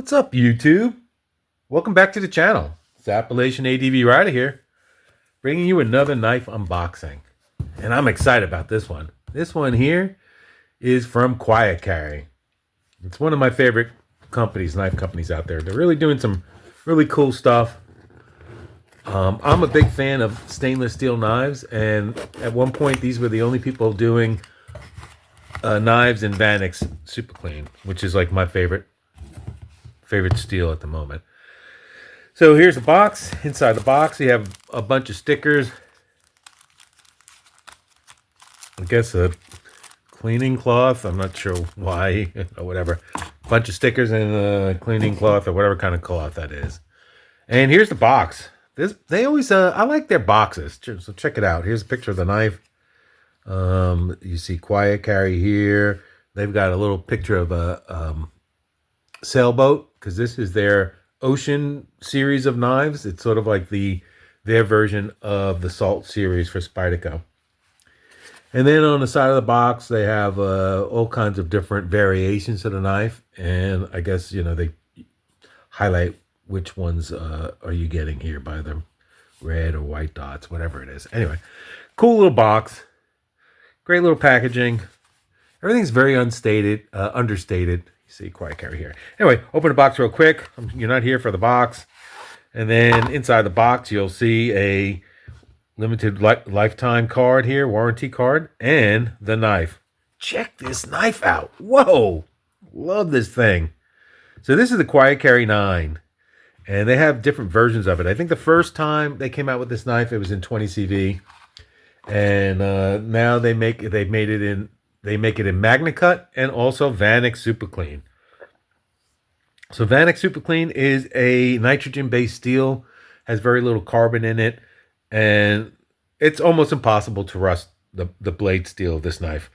What's up, YouTube? Welcome back to the channel. It's Appalachian ADV Rider here, bringing you another knife unboxing. And I'm excited about this one. This one here is from Quiet Carry. It's one of my favorite companies, knife companies out there. They're really doing some really cool stuff. I'm a big fan of stainless steel knives, and at one point these were the only people doing knives in Vanax Superclean, which is like my favorite steel at the moment. So here's the box. Inside the box you have a bunch of stickers. I guess a cleaning cloth. I'm not sure why or whatever. A bunch of stickers and a cleaning cloth or whatever kind of cloth that is. And here's the box. They always I like their boxes. So check it out. Here's a picture of the knife. You see Quiet Carry here. They've got a little picture of a sailboat, because this is their ocean series of knives. It's sort of like their version of the salt series for Spyderco. And then on the side of the box they have all kinds of different variations of the knife, and I guess they highlight which ones are you getting here by the red or white dots, whatever it is. Anyway, cool little box, great little packaging. Everything's very understated. See Quiet Carry here. Anyway, open the box real quick. You're not here for the box. And then inside the box, you'll see a limited lifetime card here, warranty card, and the knife. Check this knife out. Whoa, love this thing. So this is the Quiet Carry 9, and they have different versions of it. I think the first time they came out with this knife, it was in 20 CV, and now they make it in Magna Cut and also Vanax Superclean. So Vanax Superclean is a nitrogen-based steel, has very little carbon in it, and it's almost impossible to rust the blade steel of this knife.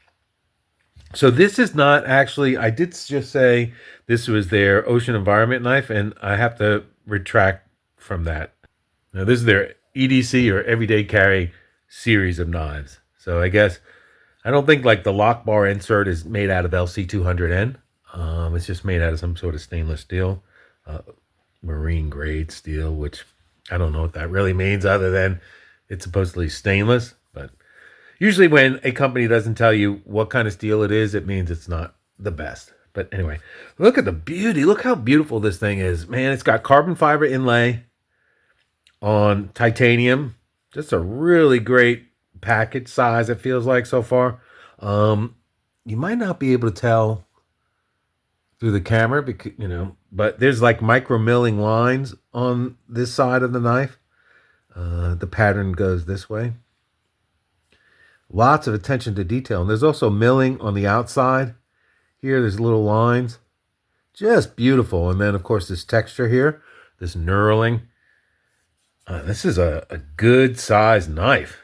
So this is not actually, I did just say this was their ocean environment knife, and I have to retract from that. Now this is their EDC, or everyday carry series of knives. So I guess, I don't think like the lock bar insert is made out of LC200N. It's just made out of some sort of stainless steel, marine grade steel, which I don't know what that really means other than it's supposedly stainless. But usually when a company doesn't tell you what kind of steel it is, it means it's not the best. But anyway, look at the beauty. Look how beautiful this thing is. Man, it's got carbon fiber inlay on titanium. Just a really great package size, it feels like so far. You might not be able to tell through the camera, because but there's like micro milling lines on this side of the knife. The pattern goes this way. Lots of attention to detail, and there's also milling on the outside here. There's little lines, just beautiful. And then of course this texture here, this knurling. This is a good size knife.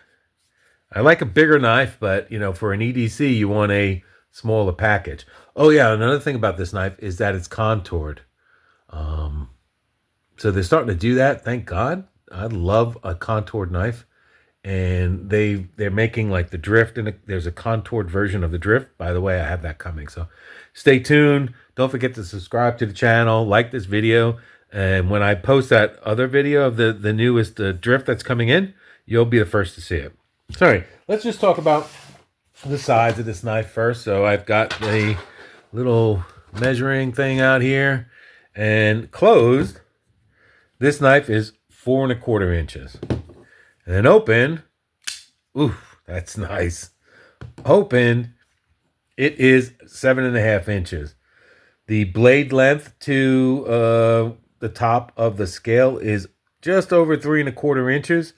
I like a bigger knife, but for an EDC, you want a smaller package. Oh yeah, another thing about this knife is that it's contoured. So they're starting to do that. Thank God. I love a contoured knife, and they're making like the drift, and there's a contoured version of the drift. By the way, I have that coming. So stay tuned. Don't forget to subscribe to the channel, like this video, and when I post that other video of the newest drift that's coming in, you'll be the first to see it. Sorry, let's just talk about the size of this knife first. So I've got the little measuring thing out here, and closed, this knife is 4 1/4 inches. And then open, ooh, that's nice. Open, it is 7 1/2 inches. The blade length to the top of the scale is just over 3 1/4 inches.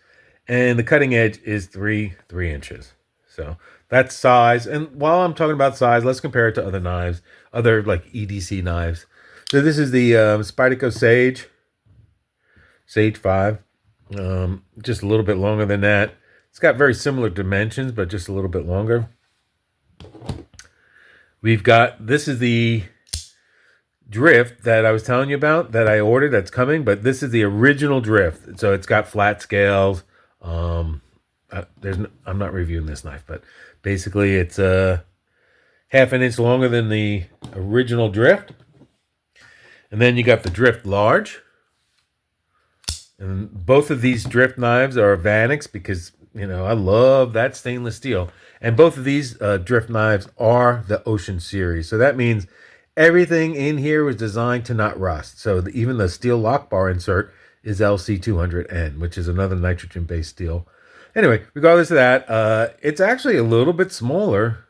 And the cutting edge is 3 inches. So that's size. And while I'm talking about size, let's compare it to other knives, other like EDC knives. So this is the Spyderco Sage 5. Just a little bit longer than that. It's got very similar dimensions, but just a little bit longer. We've got, this is the drift that I was telling you about that I ordered that's coming, but this is the original drift. So it's got flat scales. I'm not reviewing this knife, but basically it's 1/2 inch longer than the original drift. And then you got the drift large. And both of these drift knives are Vanax because, you know, I love that stainless steel. And both of these drift knives are the Ocean series. So that means everything in here was designed to not rust. So even the steel lock bar insert is LC200N, which is another nitrogen-based steel. Anyway, regardless of that, it's actually a little bit smaller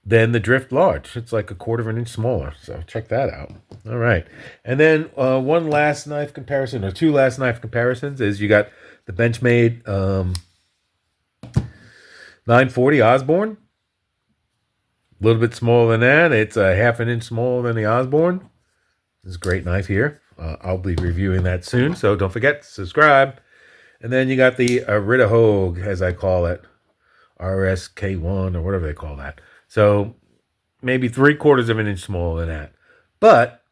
than the drift large. It's like 1/4 of an inch smaller. So check that out. All right. And then one last knife comparison, or two last knife comparisons, is you got the Benchmade 940 Osborne. A little bit smaller than that. It's a 1/2 inch smaller than the Osborne. This is a great knife here. I'll be reviewing that soon, so don't forget to subscribe. And then you got the Ritter-Hogue, as I call it, RSK1 or whatever they call that. So maybe 3/4 of an inch smaller than that. But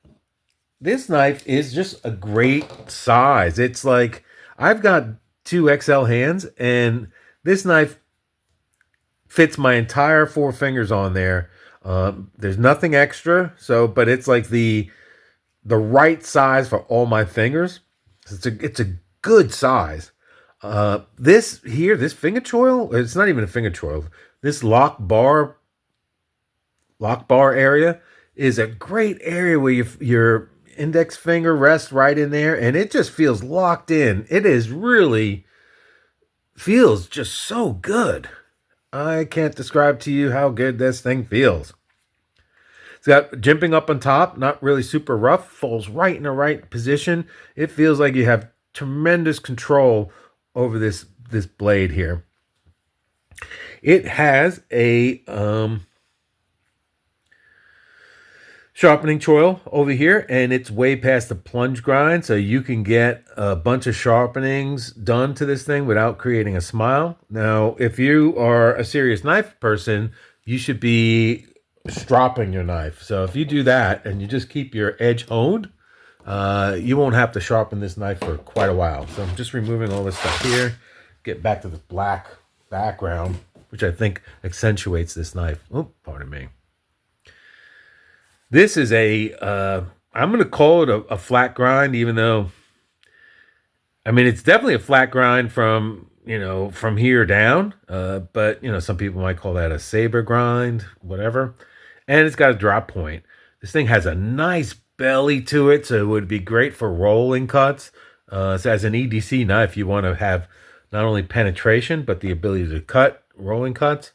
this knife is just a great size. It's like, I've got 2XL hands, and this knife fits my entire 4 fingers on there. There's nothing extra, but it's like the right size for all my fingers. It's a good size. This finger choil, it's not even a finger choil. This lock bar area is a great area where your index finger rests right in there, and it just feels locked in. It is really feels just so good. I can't describe to you how good this thing feels. It's got jimping up on top, not really super rough, falls right in the right position. It feels like you have tremendous control over this blade here. It has a sharpening choil over here, and it's way past the plunge grind, so you can get a bunch of sharpenings done to this thing without creating a smile. Now, if you are a serious knife person, you should be stropping your knife. So if you do that and you just keep your edge honed, you won't have to sharpen this knife for quite a while. So I'm just removing all this stuff here, get back to the black background, which I think accentuates this knife. Oh, pardon me. This is I'm going to call it a flat grind, even though, I mean, it's definitely a flat grind from here down. But, some people might call that a saber grind, whatever. And it's got a drop point. This thing has a nice belly to it, so it would be great for rolling cuts. So as an EDC knife, you want to have not only penetration, but the ability to cut rolling cuts.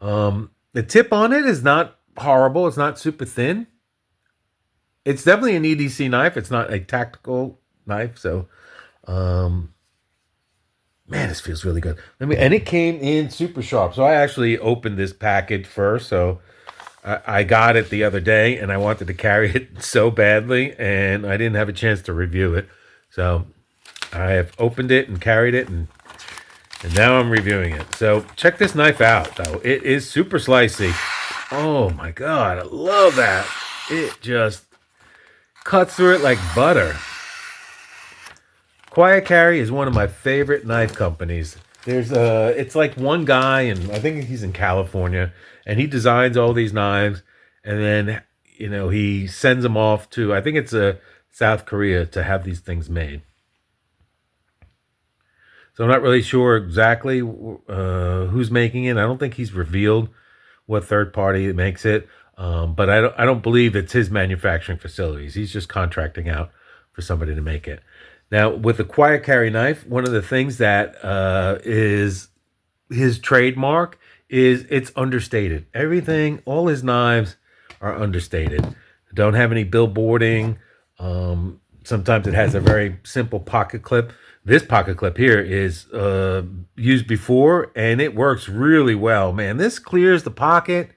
The tip on it is not horrible. It's not super thin. It's definitely an EDC knife. It's not a tactical knife. So, man, this feels really good. And it came in super sharp. So I actually opened this package first. So I got it the other day, and I wanted to carry it so badly, and I didn't have a chance to review it. So I have opened it and carried it, and now I'm reviewing it. So check this knife out, though. It is super slicey. Oh my God, I love that. It just cuts through it like butter. Quiet Carry is one of my favorite knife companies. It's like one guy, and I think he's in California, and he designs all these knives, and then, he sends them off to, I think it's South Korea, to have these things made. So I'm not really sure exactly who's making it. I don't think he's revealed what third party makes it. But I don't believe it's his manufacturing facilities. He's just contracting out for somebody to make it. Now, with the Quiet Carry knife, one of the things that is his trademark is it's understated. Everything, all his knives are understated. Don't have any billboarding. Sometimes it has a very simple pocket clip. This pocket clip here is used before, and it works really well. Man, this clears the pocket.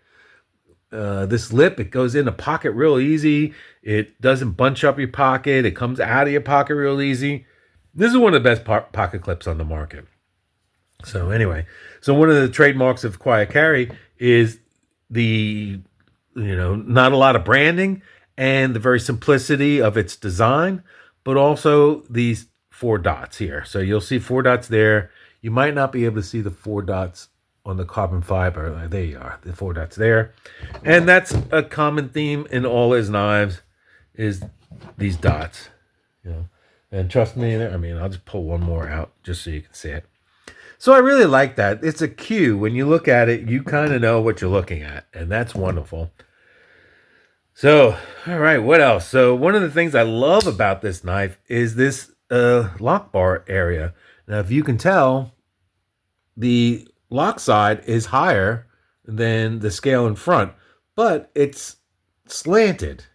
This lip, it goes in the pocket real easy. It doesn't bunch up your pocket. It comes out of your pocket real easy. This is one of the best pocket clips on the market. So anyway, one of the trademarks of Quiet Carry is the, not a lot of branding and the very simplicity of its design, but also these 4 dots here. So you'll see 4 dots there. You might not be able to see the 4 dots on the carbon fiber. There you are, the 4 dots there. And that's a common theme in all his knives. is these dots, you know. And trust me, I mean, I'll just pull one more out just so you can see it. So I really like that. It's a cue. When you look at it, you kind of know what you're looking at, and that's wonderful. So, all right, what else? So one of the things I love about this knife is this lock bar area. Now, if you can tell, the lock side is higher than the scale in front, but it's slanted.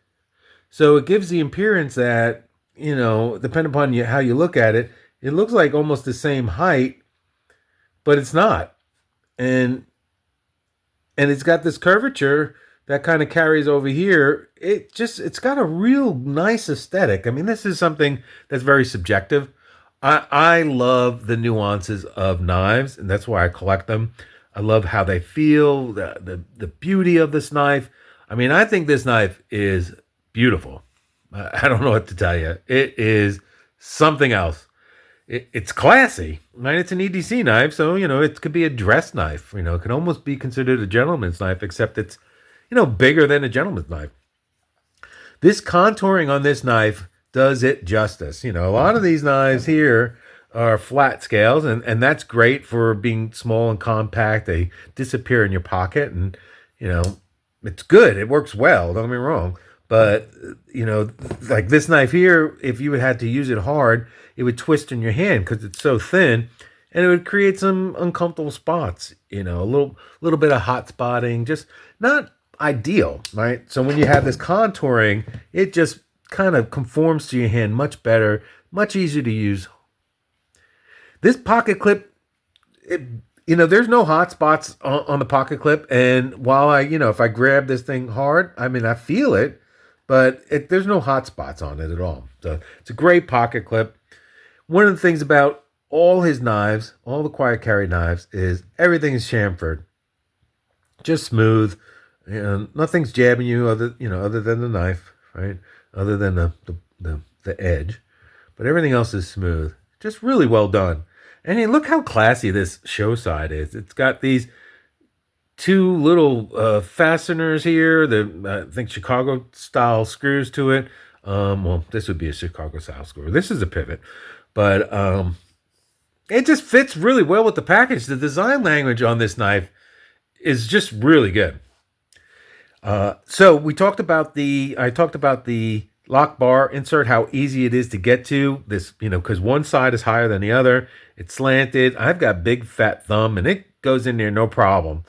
So it gives the appearance that, you know, depending upon how you look at it, it looks like almost the same height, but it's not. And it's got this curvature that kind of carries over here. It's got a real nice aesthetic. I mean, this is something that's very subjective. I love the nuances of knives, and that's why I collect them. I love how they feel, the beauty of this knife. I mean, I think this knife is beautiful. I don't know what to tell you. It is something else. It's classy, right? It's an EDC knife, so, you know, it could be a dress knife. You know, it could almost be considered a gentleman's knife, except it's, you know, bigger than a gentleman's knife. This contouring on this knife does it justice. You know, a lot of these knives here are flat scales, and that's great for being small and compact. They disappear in your pocket, and, you know, it's good. It works well, don't get me wrong. But, you know, like this knife here, if you had to use it hard, it would twist in your hand because it's so thin, and it would create some uncomfortable spots, you know, a little bit of hot spotting, just not ideal, right? So when you have this contouring, it just kind of conforms to your hand much better, much easier to use. This pocket clip, you know, there's no hot spots on the pocket clip, and while you know, if I grab this thing hard, I mean, I feel it, but there's no hot spots on it at all. So it's a great pocket clip. One of the things about all his knives, all the quiet carry knives, is everything is chamfered, just smooth. You know, nothing's jabbing you other than the knife, right? Other than the edge, but everything else is smooth. Just really well done. And hey, look how classy this show side is. It's got these two little fasteners here. I think Chicago style screws to it. Well, this would be a Chicago style screw. This is a pivot, but it just fits really well with the package. The design language on this knife is just really good. So I talked about the lock bar insert, how easy it is to get to this, you know, because one side is higher than the other. It's slanted. I've got big fat thumb, and it goes in there no problem.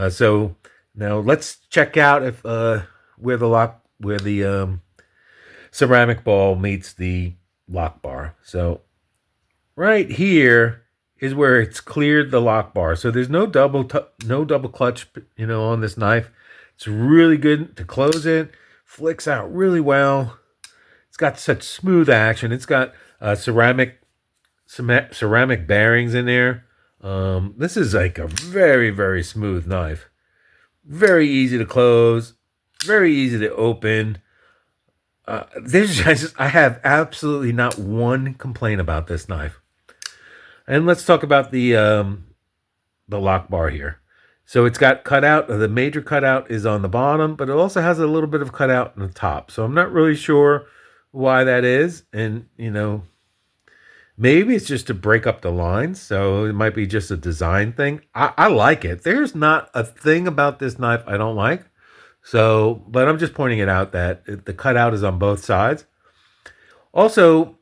So now let's check out if where the ceramic ball meets the lock bar. So right here is where it's cleared the lock bar. So there's no double clutch, you know, on this knife. It's really good to close it. Flicks out really well. It's got such smooth action. It's got ceramic bearings in there. This is like a very, very smooth knife. Very easy to close. Very easy to open. I have absolutely not one complaint about this knife. And let's talk about the lock bar here. So it's got cutout. The major cutout is on the bottom, but it also has a little bit of cutout on the top. So I'm not really sure why that is. And, you know, maybe it's just to break up the lines. So it might be just a design thing. I like it. There's not a thing about this knife I don't like. So, but I'm just pointing it out that the cutout is on both sides. Also,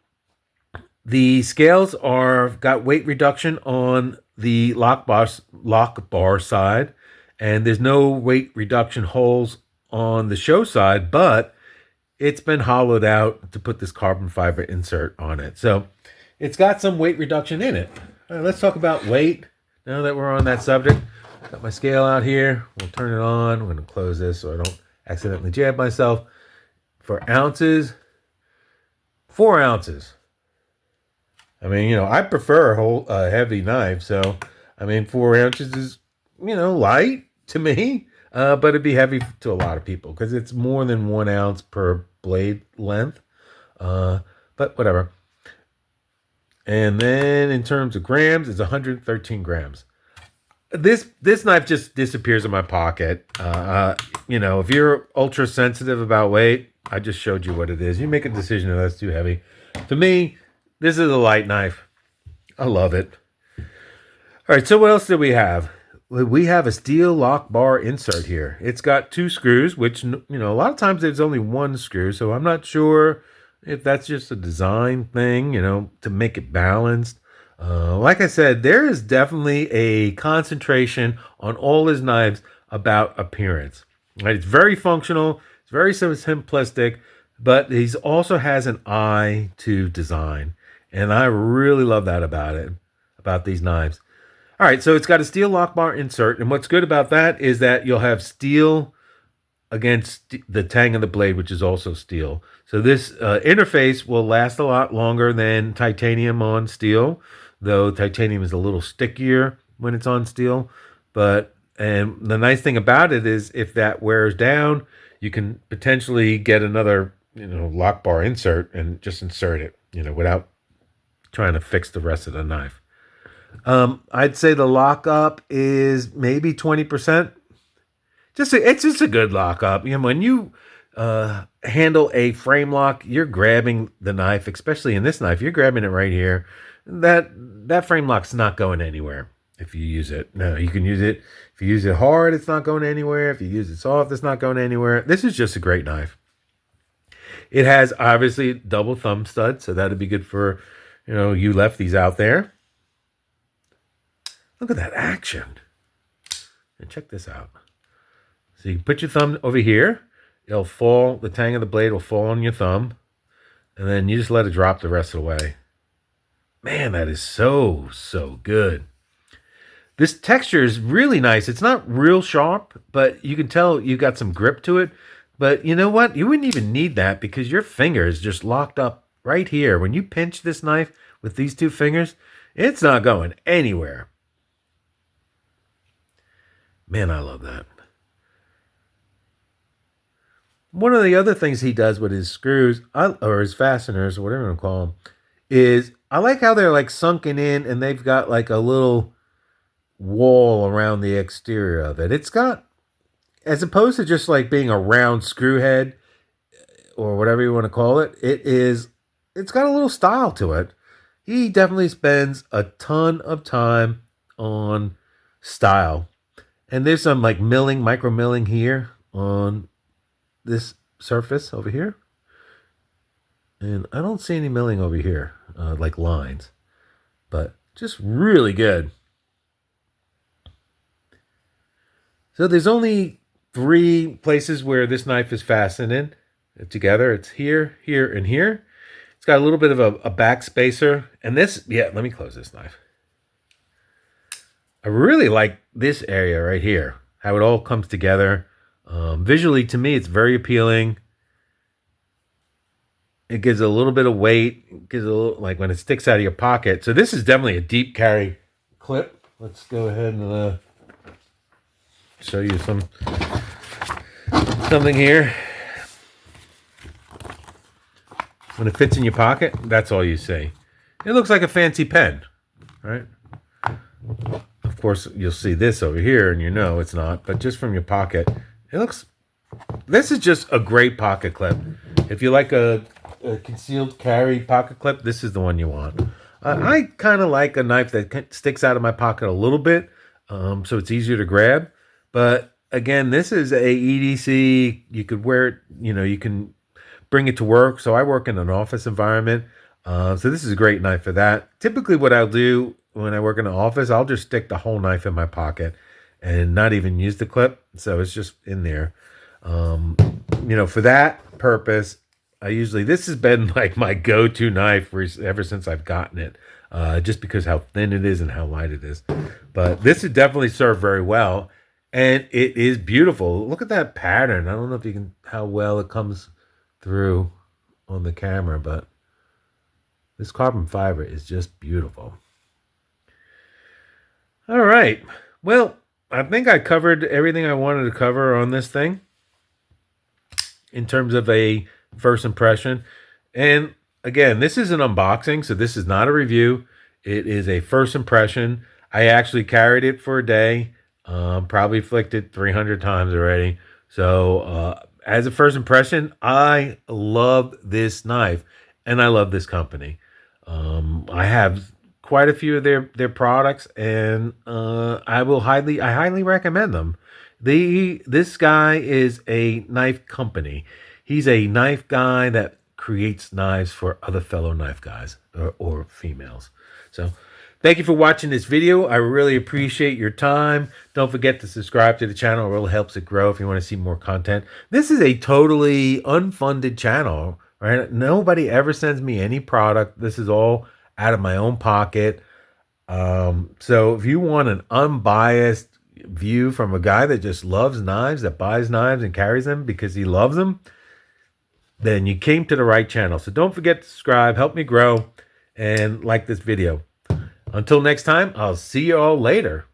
the scales got weight reduction on the lock bar side, and there's no weight reduction holes on the show side, but it's been hollowed out to put this carbon fiber insert on it. So it's got some weight reduction in it. All right, let's talk about weight now that we're on that subject. Got my scale out here. We'll turn it on. I'm going to close this so I don't accidentally jab myself. For ounces, 4 ounces. I mean, you know, I prefer a heavy knife, so, I mean, 4 ounces is, you know, light to me, but it'd be heavy to a lot of people because it's more than 1 ounce per blade length, but whatever. And then in terms of grams, it's 113 grams. This knife just disappears in my pocket. You know, if you're ultra sensitive about weight, I just showed you what it is. You make a decision if that's too heavy. To me, this is a light knife. I love it. All right, so what else do we have? We have a steel lock bar insert here. It's got 2 screws, which, a lot of times there's only 1 screw, so I'm not sure if that's just a design thing, to make it balanced. Like I said, there is definitely a concentration on all his knives about appearance. Right? It's very functional. It's very simplistic, but he also has an eye to design. And I really love that about these knives. All right, so it's got a steel lock bar insert. And what's good about that is that you'll have steel against the tang of the blade, which is also steel. So this interface will last a lot longer than titanium on steel, though titanium is a little stickier when it's on steel. And the nice thing about it is if that wears down, you can potentially get another, lock bar insert and just insert it, without trying to fix the rest of the knife. I'd say the lockup is maybe 20%. It's just a good lockup. When you handle a frame lock, you're grabbing the knife, especially in this knife, you're grabbing it right here. That frame lock's not going anywhere if you use it. No, you can use it. If you use it hard, it's not going anywhere. If you use it soft, it's not going anywhere. This is just a great knife. It has obviously double thumb stud, so that'd be good for, you lefties out there. Look at that action. And check this out. So you can put your thumb over here. It'll fall, the tang of the blade will fall on your thumb. And then you just let it drop the rest of the way. Man, that is so, so good. This texture is really nice. It's not real sharp, but you can tell you got some grip to it. But you know what? You wouldn't even need that because your finger is just locked up right here. When you pinch this knife with these 2 fingers, it's not going anywhere. Man, I love that. One of the other things he does with his screws, or his fasteners, or whatever you want to call them, is I like how they're like sunken in and they've got like a little wall around the exterior of it. It's got, as opposed to just like being a round screw head or whatever you want to call it, it's got a little style to it. He definitely spends a ton of time on style. And there's some like micro milling here on this surface over here. And I don't see any milling over here, like lines. But just really good. So there's only 3 places where this knife is fastened in together. It's here, here, and here. It's got a little bit of a back spacer. And this, let me close this knife. I really like this area right here, how it all comes together. Visually, to me, it's very appealing. It gives a little bit of weight. It gives a little, like when it sticks out of your pocket. So this is definitely a deep carry clip. Let's go ahead and show you something here. When it fits in your pocket, that's all you see. It looks like a fancy pen, right? Of course, you'll see this over here, and it's not. But just from your pocket, this is just a great pocket clip. If you like a concealed carry pocket clip, this is the one you want. I kind of like a knife that sticks out of my pocket a little bit, so it's easier to grab. But again, this is a EDC. You could wear it, you can bring it to work. So I work in an office environment. So this is a great knife for that. Typically what I'll do when I work in an office, I'll just stick the whole knife in my pocket and not even use the clip. So it's just in there. For that purpose, this has been like my go-to knife ever since I've gotten it, just because how thin it is and how light it is. But this has definitely served very well, and it is beautiful. Look at that pattern. I don't know how well it comes through on the camera, but this carbon fiber is just beautiful. All right. Well, I think I covered everything I wanted to cover on this thing in terms of a first impression. And again, this is an unboxing, so this is not a review. It is a first impression. I actually carried it for a day, probably flicked it 300 times already. So as a first impression, I love this knife and I love this company. I have quite a few of their products, and I highly recommend them. This guy is a knife company. He's a knife guy that creates knives for other fellow knife guys or females. So thank you for watching this video. I really appreciate your time. Don't forget to subscribe to the channel. It really helps it grow if you want to see more content. This is a totally unfunded channel, right? Nobody ever sends me any product. This is all out of my own pocket. So if you want an unbiased view from a guy that just loves knives, that buys knives and carries them because he loves them, then you came to the right channel. So don't forget to subscribe, help me grow, and like this video. Until next time, I'll see you all later.